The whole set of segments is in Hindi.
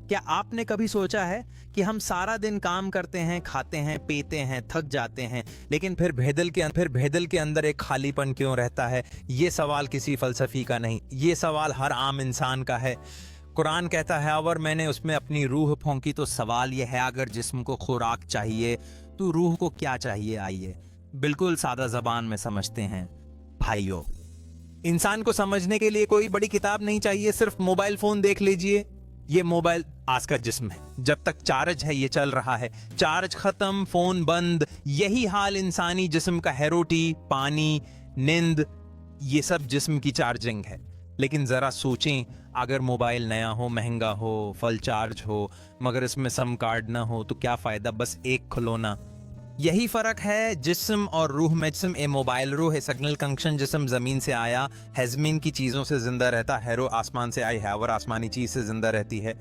क्या आपने कभी सोचा है कि हम सारा दिन काम करते हैं, खाते हैं, पीते हैं, थक जाते हैं, लेकिन फिर भेदल के अंदर एक खालीपन क्यों रहता है? ये सवाल किसी फलसफी का नहीं, ये सवाल हर आम इंसान का है। कुरान कहता है और मैंने उसमें अपनी रूह फूंकी, तो सवाल यह है अगर जिस्म को खुराक चाहिए तो रूह को क्या चाहिए? आइए बिल्कुल सादा जबान में समझते हैं भाइयों। इंसान को समझने के लिए कोई बड़ी किताब नहीं चाहिए, सिर्फ मोबाइल फोन देख लीजिए। ये मोबाइल आज का जिस्म है, जब तक चार्ज है ये चल रहा है, चार्ज खत्म फोन बंद। यही हाल इंसानी जिस्म का है। रोटी, पानी, नींद, ये सब जिस्म की चार्जिंग है। लेकिन जरा सोचें, अगर मोबाइल नया हो, महंगा हो, फुल चार्ज हो, मगर इसमें सिम कार्ड ना हो तो क्या फायदा? बस एक खिलौना। यही फर्क है जिस्म और रूह में। जिस्म ए मोबाइल, रूह है सिग्नल कंक्शन। जिस्म जमीन से आया है, जमीन की चीजों से जिंदा रहता है। रूह आसमान से आई है और आसमानी चीज से जिंदा रहती है।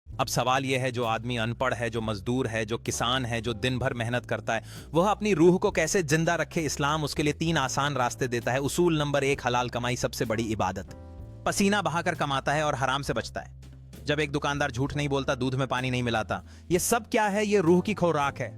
अब सवाल यह है, जो आदमी अनपढ़ है, जो मजदूर है, जो किसान है, जो दिन भर मेहनत करता है, वह अपनी रूह को कैसे जिंदा रखे? इस्लाम उसके लिए 3 आसान रास्ते देता है। उसूल नंबर 1, हलाल कमाई सबसे बड़ी इबादत। पसीना बहाकर कमाता है और हराम से बचता है। जब एक दुकानदार झूठ नहीं बोलता, दूध में पानी नहीं मिलाता। ये सब क्या है? ये रूह की खुराक है।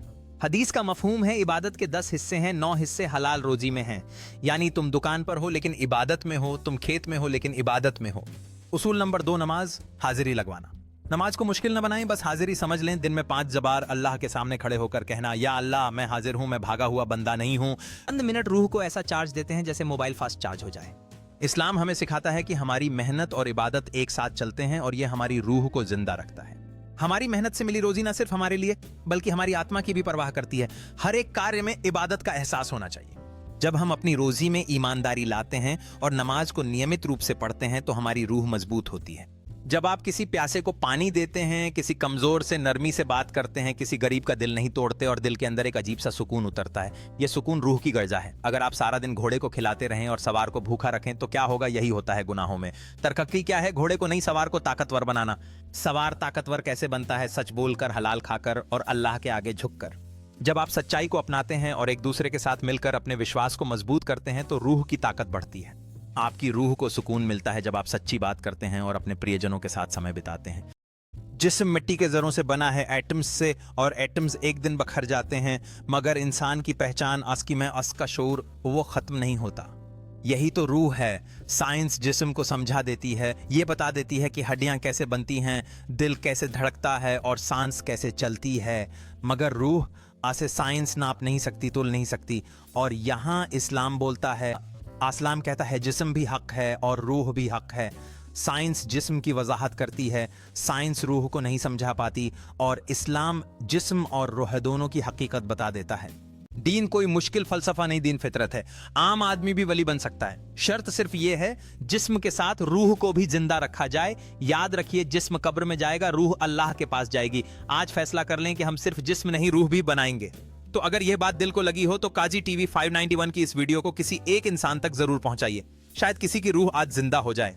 हदीस का मफहूम है, इबादत के 10 हिस्से हैं, 9 हिस्से हलाल रोजी में हैं। यानी तुम दुकान पर हो लेकिन इबादत में हो, तुम खेत में हो लेकिन इबादत में हो। उसूल नंबर 2, नमाज, हाजिरी लगवाना। नमाज को मुश्किल न बनाएं, बस हाजिरी समझ लें। दिन में 5 बार अल्लाह के सामने खड़े होकर कहना, या अल्लाह मैं हाजिर हूं, मैं भागा हुआ बंदा नहीं हूं। चंद मिनट रूह को ऐसा चार्ज देते हैं जैसे मोबाइल फास्ट चार्ज हो जाए। इस्लाम हमें सिखाता है कि हमारी मेहनत और इबादत एक साथ चलते हैं और यह हमारी रूह को जिंदा रखता है। हमारी मेहनत से मिली रोजी ना सिर्फ हमारे लिए बल्कि हमारी आत्मा की भी परवाह करती है। हर एक कार्य में इबादत का एहसास होना चाहिए। जब हम अपनी रोजी में ईमानदारी लाते हैं और नमाज को नियमित रूप से पढ़ते हैं तो हमारी रूह मजबूत होती है। जब आप किसी प्यासे को पानी देते हैं, किसी कमजोर से नरमी से बात करते हैं, किसी गरीब का दिल नहीं तोड़ते और दिल के अंदर एक अजीब सा सुकून उतरता है। यह सुकून रूह की गर्जा है। अगर आप सारा दिन घोड़े को खिलाते रहें और सवार को भूखा रखें तो क्या होगा? यही होता है गुनाहों में। तरक्की क्या है? घोड़े को नहीं, सवार को ताकतवर बनाना। सवार ताकतवर कैसे बनता है? सच बोलकर, हलाल खाकर और अल्लाह के आगे झुककर। जब आप सच्चाई को अपनाते हैं और एक दूसरे के साथ मिलकर अपने विश्वास को मजबूत करते हैं तो रूह की ताकत बढ़ती है। आपकी रूह को सुकून मिलता है जब आप सच्ची बात करते हैं और अपने प्रियजनों के साथ समय बिताते हैं। जिस्म मिट्टी के जरों से बना है, एटम्स से, और एटम्स एक दिन बखर जाते हैं, मगर इंसान की पहचान अस्की में अस का शऊर वो खत्म नहीं होता। यही तो रूह है। साइंस जिस्म को समझा देती है, ये बता देती है कि हड्डियां कैसे बनती हैं, दिल कैसे धड़कता है और सांस कैसे चलती है, मगर रूह आसे साइंस नाप नहीं सकती, तुल नहीं सकती। और यहाँ इस्लाम बोलता है, इस्लाम कहता है जिस्म भी हक है और रूह भी हक है। साइंस जिस्म की वजाहत करती है, साइंस रूह को नहीं समझा पाती, और इस्लाम जिस्म और रूह दोनों की हकीकत बता देता है। दीन कोई मुश्किल फलसफा नहीं, दीन फितरत है। आम आदमी भी वली बन सकता है। शर्त सिर्फ ये है, जिस्म के साथ रूह को भी जिंदा रखा जाए। याद रखिए, जिस्म कब्र में जाएगा, रूह अल्लाह के पास जाएगी। आज फैसला कर लें कि हम सिर्फ जिस्म नहीं रूह भी बनाएंगे। तो अगर यह बात दिल को लगी हो तो काजी टीवी 591 की इस वीडियो को किसी एक इंसान तक जरूर पहुंचाइए। शायद किसी की रूह आज जिंदा हो जाए।